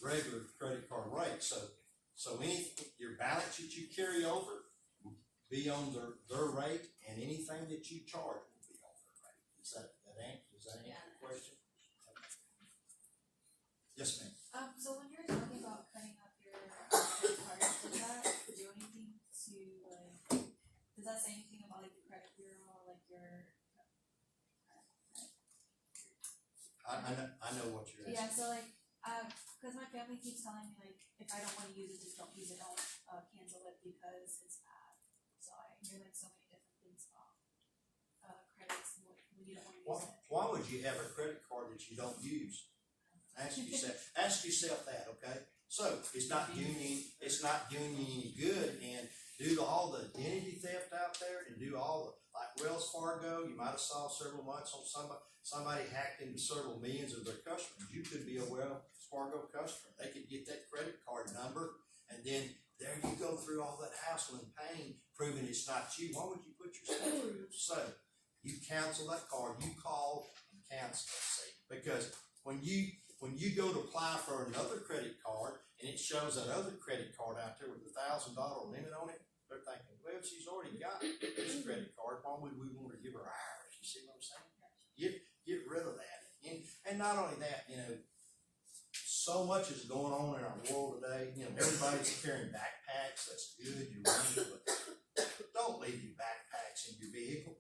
Speaker 2: regular credit card rate. So your balance that you carry over will be on their rate, and anything that you charge will be on their rate. Does that answer your question? Yes, ma'am.
Speaker 3: So when you're talking about cutting up your credit cards, does that do anything to does that say anything about like the credit bureau or like your?
Speaker 2: I know what you're asking.
Speaker 3: Yeah, so like, cause my family keeps telling me like, if I don't wanna use it, just don't use it, don't, cancel it because it's bad. So I hear like so many different things about, credits and when you don't wanna use it.
Speaker 2: Why would you have a credit card that you don't use? Ask yourself that, okay? So, it's not doing you any good, and due to all the identity theft out there, and do all the, like Wells Fargo, you might have saw several months on somebody hacked into several millions of their customers. You could be a Wells Fargo customer. They could get that credit card number, and then there you go through all that hassle and pain, proving it's not you. Why would you put yourself through? So, you cancel that card, you call and cancel it, see? Because when you go to apply for another credit card, and it shows that other credit card out there with $1,000 limit on it, they're thinking, well, she's already got this credit card, why would we want to give her ours? You see what I'm saying? Get rid of that. And not only that, so much is going on in our world today. Everybody's carrying backpacks. That's good. You're running, but don't leave your backpacks in your vehicle.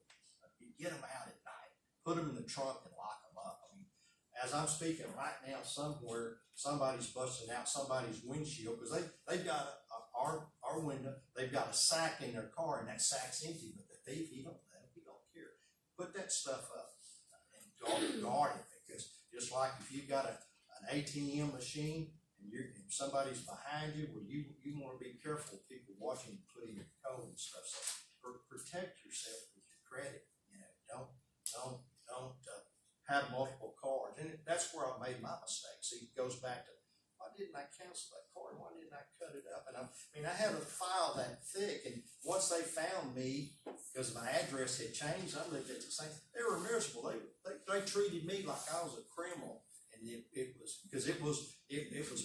Speaker 2: You get them out at night. Put them in the trunk and lock them up. I mean, as I'm speaking right now, somewhere somebody's busting out somebody's windshield because they've got our window. They've got a sack in their car, and that sack's empty. But the thief, he don't care. Put that stuff up and guard it, because just like if you've got an ATM machine and somebody's behind you, well, you want to be careful of people watching you put in your code and stuff. So protect yourself with your credit. Don't have multiple cards, and that's where I made my mistake. See, it goes back to, why didn't I cancel that card? Why didn't I cut it up? And I had a file that thick, and once they found me, because my address had changed, I lived at the same. They were miserable. They treated me like I was a criminal, and it was because it was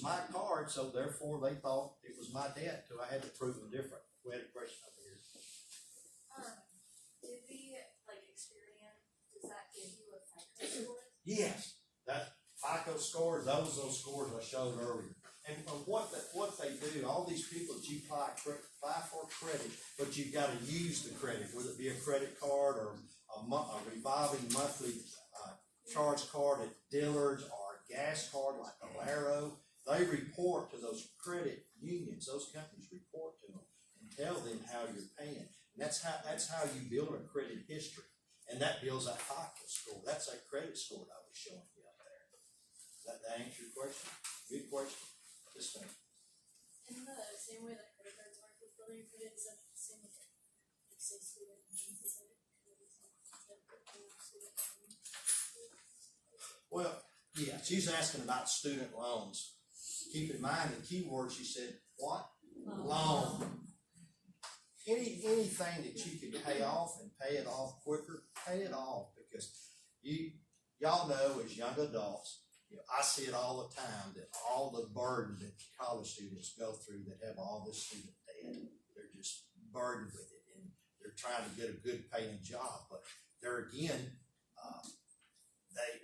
Speaker 2: my card, so therefore they thought it was my debt. So I had to prove them different. We had a question over here.
Speaker 3: Did the Experian, does that give you a FICO score?
Speaker 2: Yes, that FICO score, those scores I showed earlier. And what they do, all these people that you apply for credit, but you've got to use the credit, whether it be a credit card or a revolving monthly charge card at Dillard's or a gas card like Valero. They report to those credit unions, those companies report to them and tell them how you're paying. And that's how you build a credit history. And that builds that FICO score. That's that credit score that I was showing you up there. That answer your question? Good question. This thing.
Speaker 4: In the same way that credit cards work with building credit, is that the same with like say student loans? Is it
Speaker 2: Well, yeah, she's asking about student loans. Keep in mind the key word she said, what? Loan. Anything that you can pay off and pay it off quicker, pay it off, because y'all know as young adults, I see it all the time, that all the burden that college students go through that have all this student debt, they're just burdened with it, and they're trying to get a good paying job. But there again,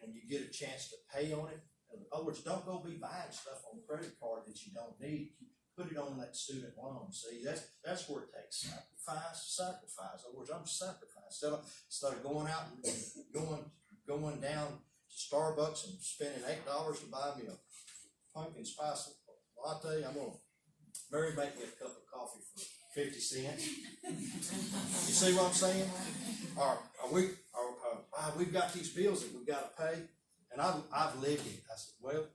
Speaker 2: when you get a chance to pay on it, in other words, don't go be buying stuff on credit card that you don't need. Put it on that student loan. See, that's where it takes sacrifice. In other words, I'm sacrificing. Instead of going out and going down to Starbucks and spending $8 to buy me a pumpkin spice latte, I'm gonna make me a cup of coffee for 50 cents. You see what I'm saying? We've got these bills that we've got to pay, and I've lived it. I said, well,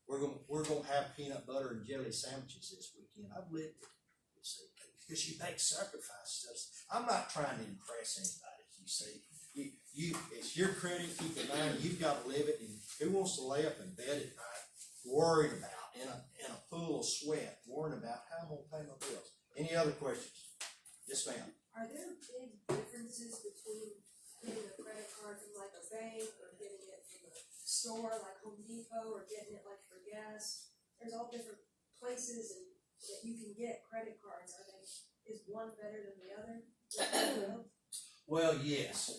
Speaker 2: we're gonna have peanut butter and jelly sandwiches this weekend. I've lived it, you see, because you make sacrifices. I'm not trying to impress anybody. You see, it's your credit. Keep in mind, you've got to live it. And who wants to lay up in bed at night, worried about in a pool of sweat, worrying about how I'm gonna pay my bills? Any other questions? Yes, ma'am.
Speaker 5: Are there big differences between
Speaker 4: getting a credit card from like a bank or getting it from a store like Home Depot or getting it like for gas. There's all different places and that you can get credit cards. Are they, is one better than the other?
Speaker 2: Well, yes,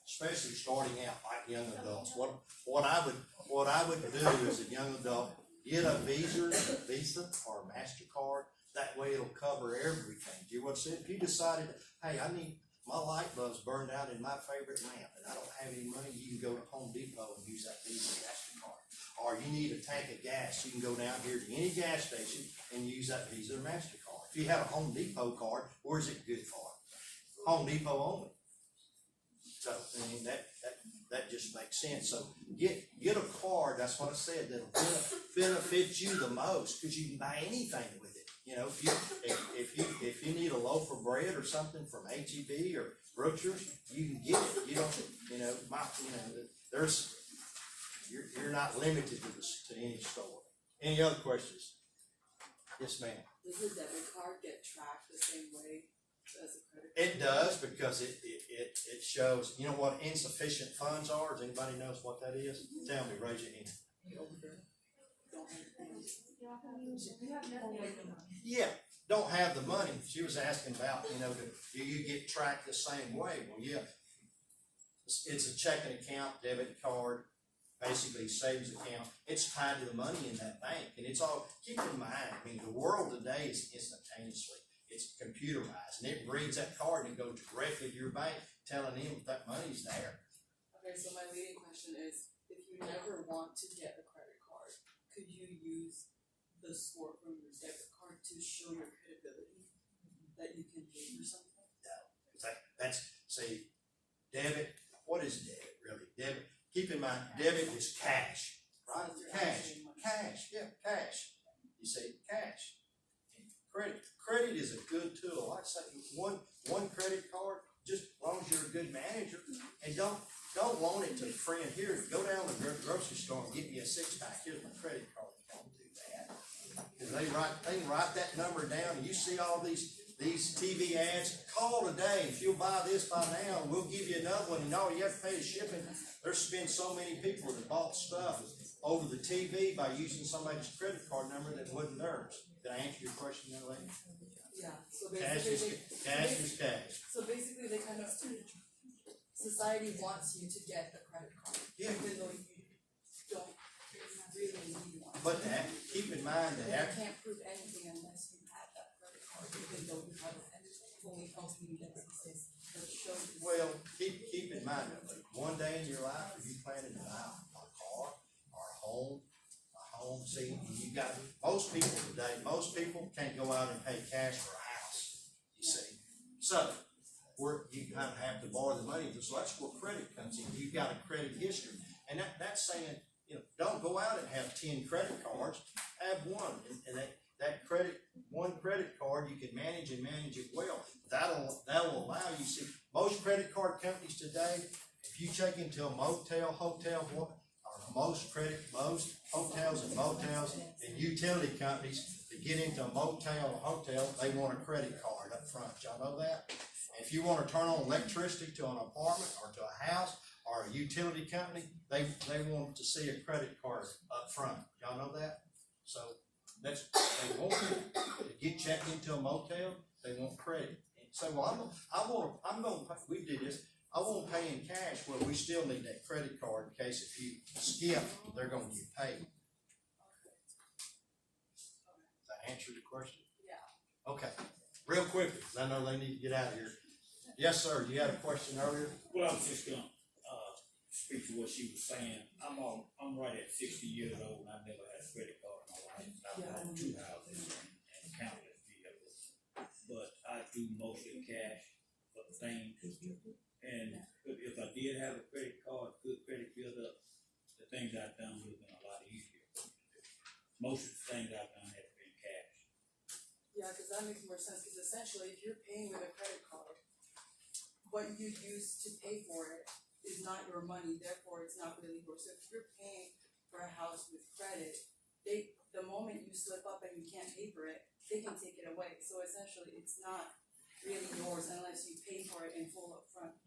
Speaker 2: especially starting out like young adults. What I would do as a young adult, get a Visa or MasterCard. That way it'll cover everything. Do you want to say if you decided, hey, my light bulb's burned out in my favorite lamp and I don't have any money, you can go to Home Depot and use that Visa MasterCard. Or you need a tank of gas, you can go down here to any gas station and use that Visa or MasterCard. If you have a Home Depot card, where's it good for? Home Depot only. So, I mean, that just makes sense. So get a card, that's what I said, that'll benefit you the most, because you can buy anything with it. You know, if you need a loaf of bread or something from H-E-B or Brookshire's, you can get it. You don't, you're not limited to any store. Any other questions? Yes, ma'am.
Speaker 5: Does the debit card get tracked the same way as a credit card?
Speaker 2: It does, because it shows, you know what insufficient funds are? Does anybody knows what that is? Tell me, raise your hand. Yeah, don't have the money. She was asking about, do you get tracked the same way? Well, yeah. It's a checking account, debit card, basically savings account. It's tied to the money in that bank. And it's all, keep in mind, I mean, the world today is instantaneously. It's computerized, and it reads that card and it goes directly to your bank, telling them that money's there.
Speaker 5: Okay, so my leading question is, if you never want to get a credit card, could you use the score from your debit card to show your credibility that you can pay for something?
Speaker 2: No, that's debit. What is debit really? Debit. Keep in mind, debit is cash, right? Cash. You say cash. Credit is a good tool. Like I say, one credit card, just as long as you're a good manager, and don't loan it to a friend. Here, go down to the grocery store and get me a 6-pack. Here's my credit card. Don't do that. Because they can write that number down, and you see all these TV ads. Call today. If you'll buy this by now, we'll give you another one, and all you have to pay is shipping. There's been so many people that bought stuff over the TV by using somebody's credit card number that wasn't theirs. Did I answer your question, young lady?
Speaker 5: Yeah, so
Speaker 2: Cash is cash.
Speaker 5: So basically they kind of, society wants you to get the credit card,
Speaker 2: Yeah.
Speaker 5: even though you don't really need one.
Speaker 2: But keep in mind
Speaker 5: And
Speaker 2: that
Speaker 5: you can't prove anything unless you have that credit card, even though you have it. And only company that exists that shows you.
Speaker 2: well, keep in mind that one day in your life, are you planning to buy a car or a home? See, most people can't go out and pay cash for a house, you see. So, you kind of have to borrow the money, so that's where credit comes in. You've got a credit history. And that's saying, don't go out and have 10 credit cards, have one. And that one credit card, you can manage and manage it well. That'll allow you, see, most credit card companies today, if you check into a motel, hotel, most hotels and motels and utility companies, to get into a motel or hotel, they want a credit card up front. Y'all know that? And if you want to turn on electricity to an apartment or to a house or a utility company, they want to see a credit card up front. Y'all know that? So they want to get checked into a motel, they want credit. And so we did this. I won't pay in cash. Well, we still need that credit card in case if you skip, they're going to get paid. Does that answer the question?
Speaker 5: Yeah.
Speaker 2: Okay. Real quickly, because I know they need to get out of here. Yes, sir. You had a question earlier?
Speaker 6: Well, I was just gonna speak to what she was saying. I'm right at 60 years old, and I've never had a credit card in my life. I've owned 2 houses and countless vehicles, but I do mostly cash for things. And if I did have a credit card, good credit build up, the things I've done would have been a lot easier. Most of the things I've done have been cash.
Speaker 5: Yeah, because that makes more sense, because essentially if you're paying with a credit card, what you use to pay for it is not your money, therefore it's not really yours. So if you're paying for a house with credit, the moment you slip up and you can't pay for it, they can take it away. So essentially it's not really yours unless you pay for it in full up front.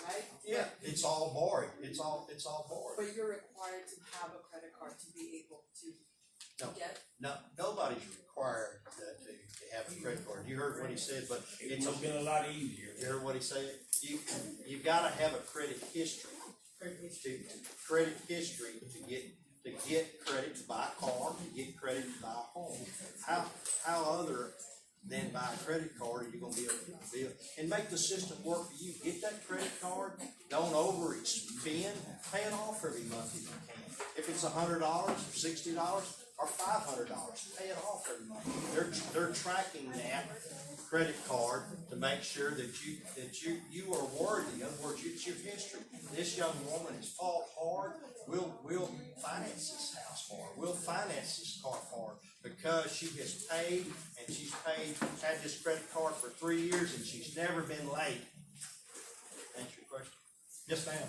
Speaker 5: right?
Speaker 2: Yeah, it's all borrowed, it's all borrowed.
Speaker 5: But you're required to have a credit card to be able to
Speaker 2: No.
Speaker 5: get.
Speaker 2: No, nobody's required to have a credit card. You heard what he said, but
Speaker 6: It
Speaker 2: it's
Speaker 6: would have been a lot easier.
Speaker 2: you heard what he said? You gotta have a credit history. Credit history to get credit to buy a car, to get credit to buy a home. How other than buy a credit card are you gonna be able to and make the system work for you? Get that credit card, don't overexpend, pay it off every month if you can. If it's $100 or $60 or $500, pay it off every month. They're tracking that credit card to make sure that you are worthy. In other words, it's your history. This young woman has fought hard. We'll finance this house for her. We'll finance this car for her because she has paid and had this credit card for 3 years and she's never been late. Answer your question. Yes, ma'am.
Speaker 3: So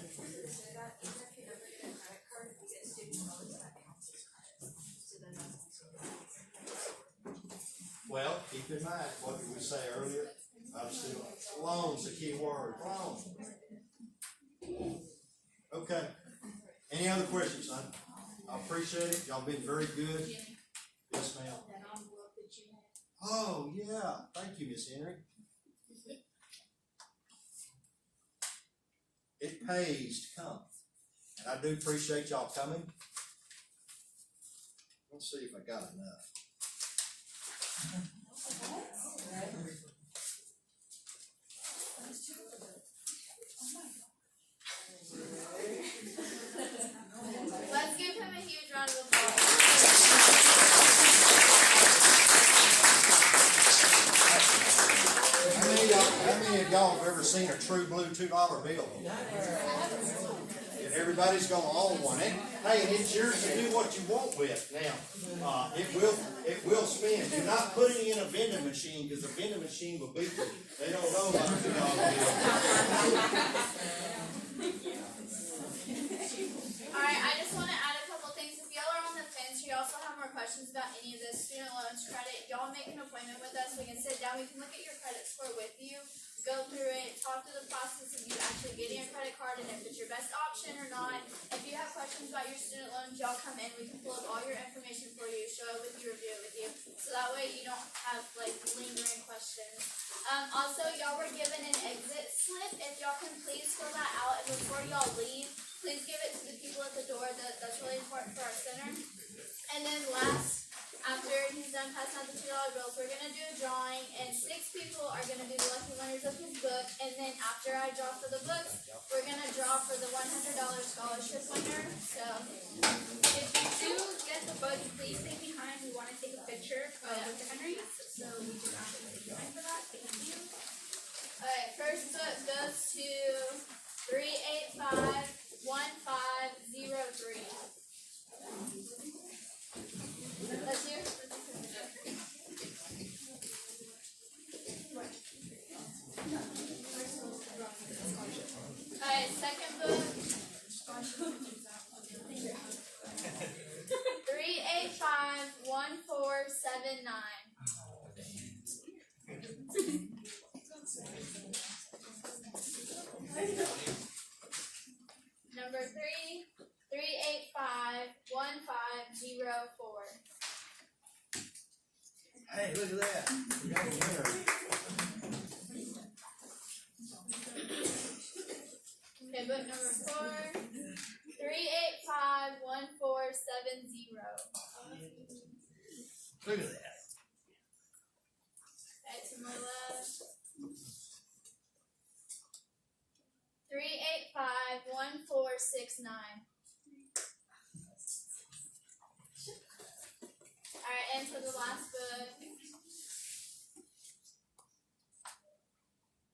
Speaker 3: that, even if you never get a credit card, if you get student loans, that counts as credit. So then that's
Speaker 2: Well, keep in mind what did we say earlier about student loans, the key word, loan. Okay. Any other questions, son? I appreciate it. Y'all been very good. Yes, ma'am.
Speaker 3: that envelope that you had.
Speaker 2: Oh, yeah. Thank you, Miss Henry. It pays to come. And I do appreciate y'all coming. Let's see if I got enough.
Speaker 3: Let's give him a huge round of applause.
Speaker 2: How many of y'all have ever seen a true blue $2 bill? And everybody's gonna own one. And, hey, and it's yours to do what you want with. Now, it will spin. Do not put it in a vending machine because the vending machine will beat you. They don't know about $2 bills.
Speaker 3: Alright, I just wanna add a couple things. If y'all are on the fence, you also have more questions about any of this student loans credit, y'all make an appointment with us. We can sit down, we can look at your credit score with you, go through it, talk through the process of you actually getting a credit card and if it's your best option or not. If you have questions about your student loans, y'all come in, we can pull up all your information for you, show it with you, review it with you. So that way you don't have like lingering questions. Also, y'all were given an exit slip. If y'all can please fill that out and before y'all leave, please give it to the people at the door. That's really important for our center. And then last, after he's done passing out the $2 bills, we're gonna do a drawing, and 6 people are gonna be the lucky winners of his book. And then after I draw for the books, we're gonna draw for the $100 scholarship winner. So
Speaker 1: If you do get the book, please stay behind. We want to take a picture with the Henrys, so we just ask you to stay behind for that. Thank you.
Speaker 3: alright, first book goes to 3851503. That's you? Alright, second book. 3851479. Number 3851504.
Speaker 2: Hey, look at that. We got a winner.
Speaker 3: Okay, book number 4. 3851470.
Speaker 2: Look at that.
Speaker 3: Okay, to my left. 3851469. Alright, and for the last book.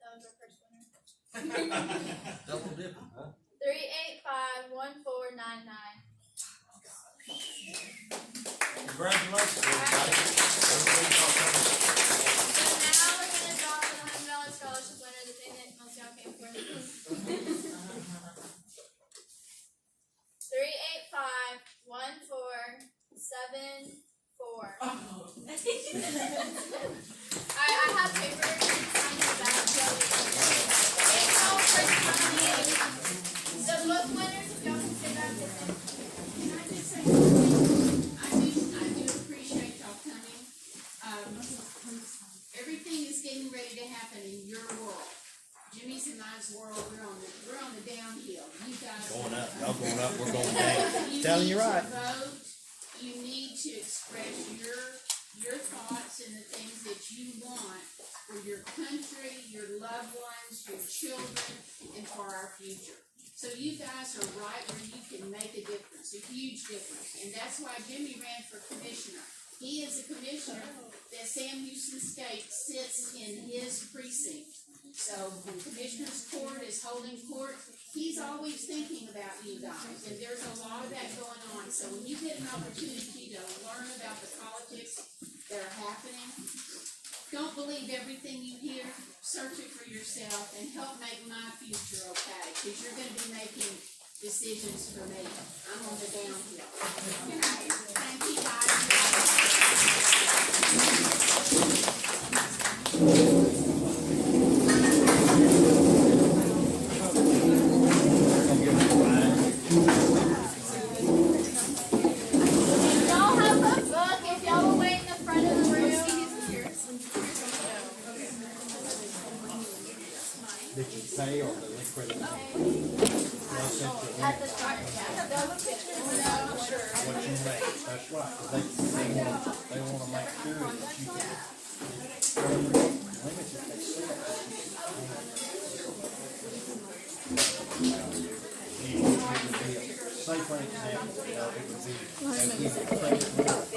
Speaker 3: That was our first winner.
Speaker 2: Double dipping, huh?
Speaker 3: 3851499.
Speaker 2: Congratulations, everybody.
Speaker 3: So now we're gonna draw for the $100 scholarship winner, the thing that most y'all came for. 3851474. Alright, I have paper. Sign your back. Thank y'all for coming.
Speaker 7: getting ready to happen in your world. Jimmy's and mine's world, we're on the downhill. You guys.
Speaker 8: Going up, y'all going up, we're going down.
Speaker 7: You
Speaker 8: Telling you
Speaker 7: need to
Speaker 8: right.
Speaker 7: vote. You need to express your thoughts and the things that you want for your country, your loved ones, your children, and for our future. So you guys are right where you can make a difference, a huge difference, and that's why Jimmy ran for commissioner. He is a commissioner that Sam Houston State sits in his precinct. So when Commissioner's Court is holding court, he's always thinking about you guys, and there's a lot of that going on. So when you get an opportunity to learn about the politics that are happening, don't believe everything you hear. Search it for yourself and help make my future okay, because you're gonna be making decisions for me. I'm on the downhill. Okay? Thank you
Speaker 3: Y'all have a book if y'all will wait in the front of the room.
Speaker 8: Did you pay or the liquid?
Speaker 3: At the start, yeah.
Speaker 8: What you make, that's right, 'cause they wanna make sure that you can. Limit it, they say. It would be, say for example, it would be, as we would say,